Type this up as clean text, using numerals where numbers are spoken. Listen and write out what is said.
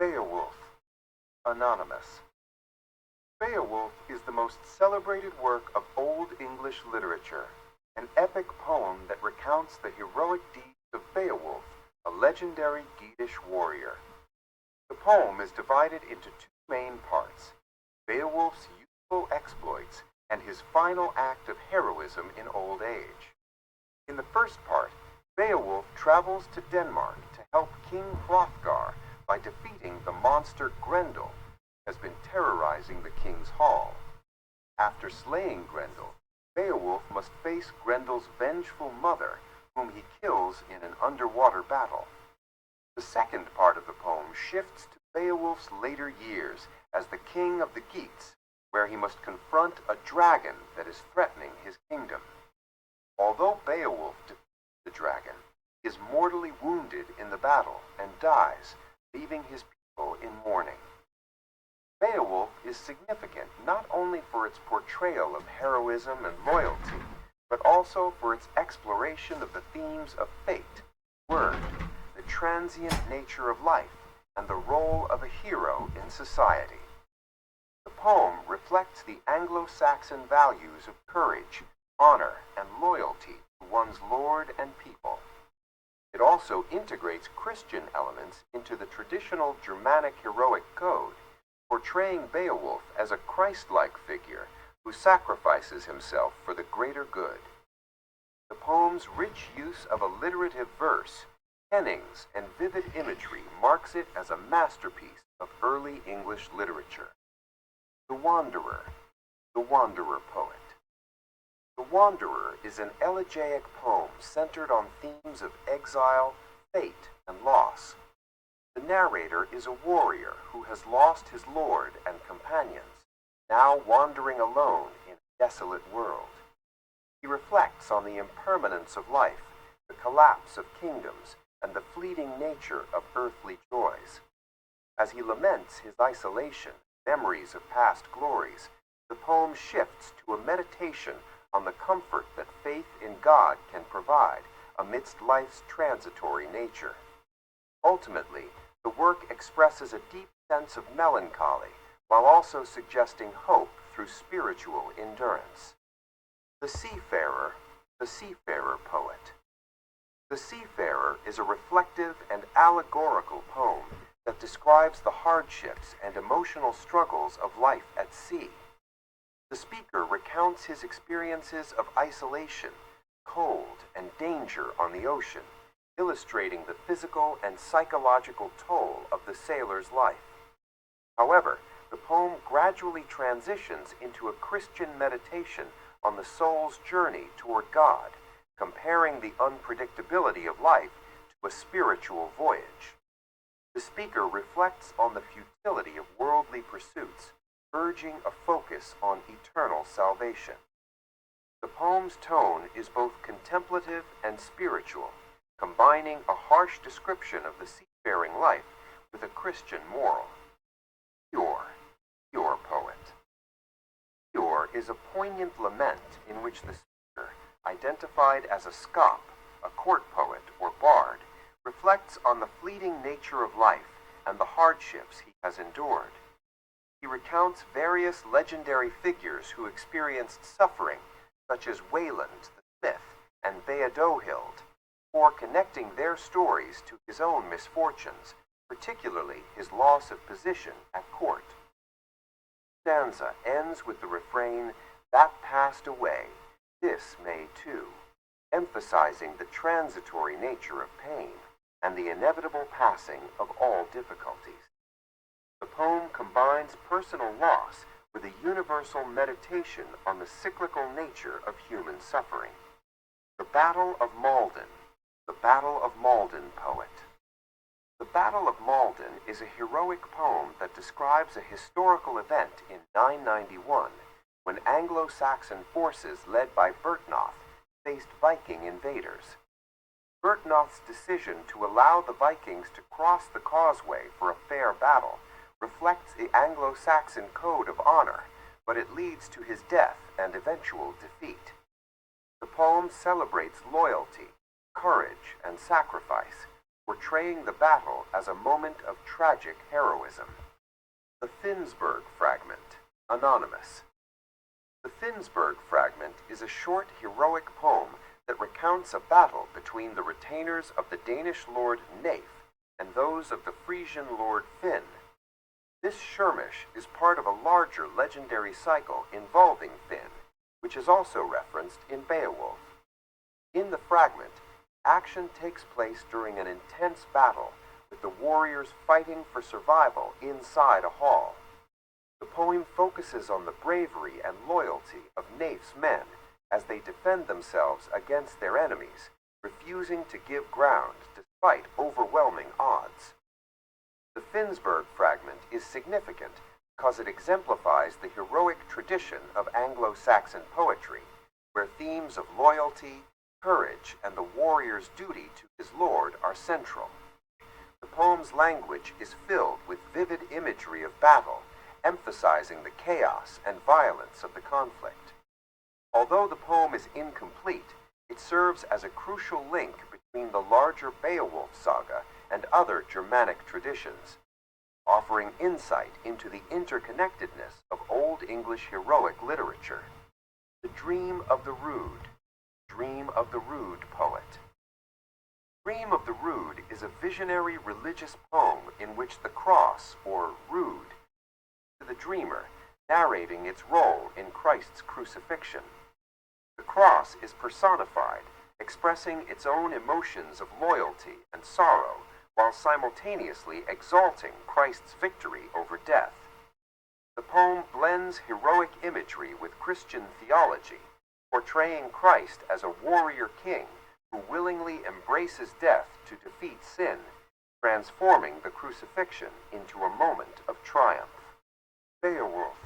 Beowulf, Anonymous. Beowulf is the most celebrated work of Old English literature, an epic poem that recounts the heroic deeds of Beowulf, a legendary Geatish warrior. The poem is divided into two main parts: Beowulf's youthful exploits and his final act of heroism in old age. In the first part, Beowulf travels to Denmark to help King Hrothgar by defeating the monster Grendel, who has been terrorizing the king's hall. After slaying Grendel, Beowulf must face Grendel's vengeful mother, whom he kills in an underwater battle. The second part of the poem shifts to Beowulf's later years as the king of the Geats, where he must confront a dragon that is threatening his kingdom. Although Beowulf defeats the dragon, he is mortally wounded in the battle and dies, leaving his people in mourning. Beowulf is significant not only for its portrayal of heroism and loyalty, but also for its exploration of the themes of fate, word, the transient nature of life, and the role of a hero in society. The poem reflects the Anglo-Saxon values of courage, honor, and loyalty to one's lord and people. It also integrates Christian elements into the traditional Germanic heroic code, portraying Beowulf as a Christ-like figure who sacrifices himself for the greater good. The poem's rich use of alliterative verse, kennings, and vivid imagery marks it as a masterpiece of early English literature. The Wanderer, the Wanderer Poet. The Wanderer is an elegiac poem centered on themes of exile, fate, and loss. The narrator is a warrior who has lost his lord and companions, now wandering alone in a desolate world. He reflects on the impermanence of life, the collapse of kingdoms, and the fleeting nature of earthly joys. As he laments his isolation, memories of past glories, the poem shifts to a meditation on the comfort that faith in God can provide amidst life's transitory nature. Ultimately, the work expresses a deep sense of melancholy while also suggesting hope through spiritual endurance. The Seafarer Poet. The Seafarer is a reflective and allegorical poem that describes the hardships and emotional struggles of life at sea. The speaker recounts his experiences of isolation, cold, and danger on the ocean, illustrating the physical and psychological toll of the sailor's life. However, the poem gradually transitions into a Christian meditation on the soul's journey toward God, comparing the unpredictability of life to a spiritual voyage. The speaker reflects on the futility of worldly pursuits, urging a focus on eternal salvation. The poem's tone is both contemplative and spiritual, combining a harsh description of the seafaring life with a Christian moral. Pure Poet. Pure is a poignant lament in which the speaker, identified as a scop, a court poet or bard, reflects on the fleeting nature of life and the hardships he has endured. He recounts various legendary figures who experienced suffering, such as Wayland the Smith and Beadohild, or connecting their stories to his own misfortunes, particularly his loss of position at court. The stanza ends with the refrain, "That passed away, this may too," emphasizing the transitory nature of pain and the inevitable passing of all difficulties. The poem combines personal loss with a universal meditation on the cyclical nature of human suffering. The Battle of Maldon, the Battle of Maldon Poet. The Battle of Maldon is a heroic poem that describes a historical event in 991 when Anglo-Saxon forces led by Byrhtnoth faced Viking invaders. Byrhtnoth's decision to allow the Vikings to cross the causeway for a fair battle reflects the Anglo-Saxon code of honor, but it leads to his death and eventual defeat. The poem celebrates loyalty, courage, and sacrifice, portraying the battle as a moment of tragic heroism. The Finnsburg Fragment, anonymous. The Finnsburg Fragment is a short heroic poem that recounts a battle between the retainers of the Danish lord Naif and those of the Frisian lord Finn. This skirmish is part of a larger legendary cycle involving Finn, which is also referenced in Beowulf. In the fragment, action takes place during an intense battle, with the warriors fighting for survival inside a hall. The poem focuses on the bravery and loyalty of Naif's men as they defend themselves against their enemies, refusing to give ground despite overwhelming odds. The Finnsburg Fragment is significant because it exemplifies the heroic tradition of Anglo-Saxon poetry, where themes of loyalty, courage, and the warrior's duty to his lord are central. The poem's language is filled with vivid imagery of battle, emphasizing the chaos and violence of the conflict. Although the poem is incomplete, it serves as a crucial link between the larger Beowulf saga and other Germanic traditions, offering insight into the interconnectedness of Old English heroic literature. The Dream of the Rood, Dream of the Rood Poet. Dream of the Rood is a visionary religious poem in which the cross, or rood, to the dreamer, narrating its role in Christ's crucifixion. The cross is personified, expressing its own emotions of loyalty and sorrow, while simultaneously exalting Christ's victory over death. The poem blends heroic imagery with Christian theology, portraying Christ as a warrior king who willingly embraces death to defeat sin, transforming the crucifixion into a moment of triumph. Beowulf